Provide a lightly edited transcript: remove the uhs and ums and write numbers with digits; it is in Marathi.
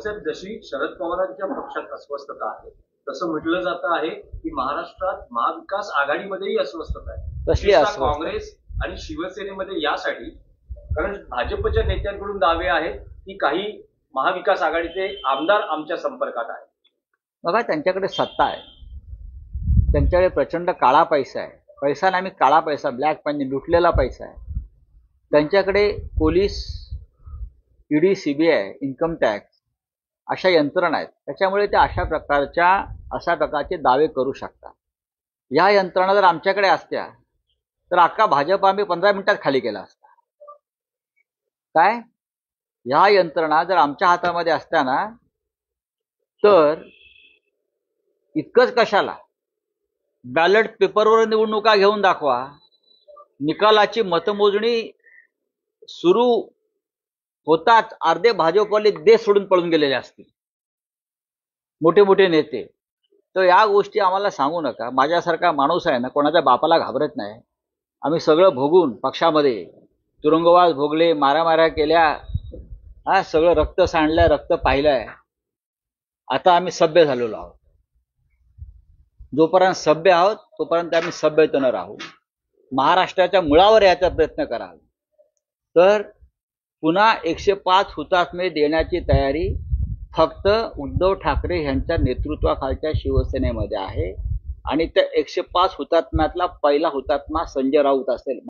साहेब, जशी शरद पवारांच्या पक्षात अस्वस्थता आहे तसं म्हटलं जातं आहे की महाराष्ट्रात महाविकास आघाडीमध्येही अस्वस्थता आहे. कसली अस्वस्थता? काँग्रेस आणि शिवसेनेमध्ये यासाठी, कारण भाजपच्या नेत्यांकडून दावे आहेत की काही महाविकास आघाडीचे आमदार आमच्या संपर्कात आहेत. बघा, त्यांच्याकडे सत्ता आहे, त्यांच्याकडे प्रचंड काळा पैसा आहे. पैसा नाही, काळा पैसा, ब्लॅक मनी, लुटलेला पैसा आहे. त्यांच्याकडे police, ED, CBI, income tax अशा यंत्रणा आहेत. त्याच्यामुळे ते अशा प्रकारचे दावे करू शकतात. या यंत्रणा जर आमच्याकडे असत्या तर अख्खा भाजप आम्ही 15 मिनिटात खाली केला असता. काय, ह्या यंत्रणा जर आमच्या हातामध्ये असत्या ना, तर इतकंच कशाला, बॅलेट पेपरवर निवडणुका घेऊन दाखवा, निकालाची मतमोजणी सुरू होताच अर्धे भाजपवाले देश सोडून पळून गेलेले असतील, मोठे मोठे नेते. तर या गोष्टी आम्हाला सांगू नका. माझ्यासारखा माणूस आहे ना, कोणाच्या बापाला घाबरत नाही. आम्ही सगळं भोगून पक्षामध्ये तुरुंगवास भोगले, मारामाऱ्या केल्या, सगळं रक्त सांडलंय, रक्त पाहिलंय. आता आम्ही सभ्य झालेलो आहोत. जोपर्यंत सभ्य आहोत तोपर्यंत आम्ही सभ्यतेनं राहू. महाराष्ट्राच्या मुळावर याचा प्रयत्न कराल तर पुन्हा 105 हुतात्मे देण्याची तयारी फक्त उद्धव ठाकरे यांच्या नेतृत्वाखालच्या शिवसेनेमध्ये आहे. आणि त्या 105 हुतात्म्यातला पहिला हुतात्मा संजय राऊत असेल.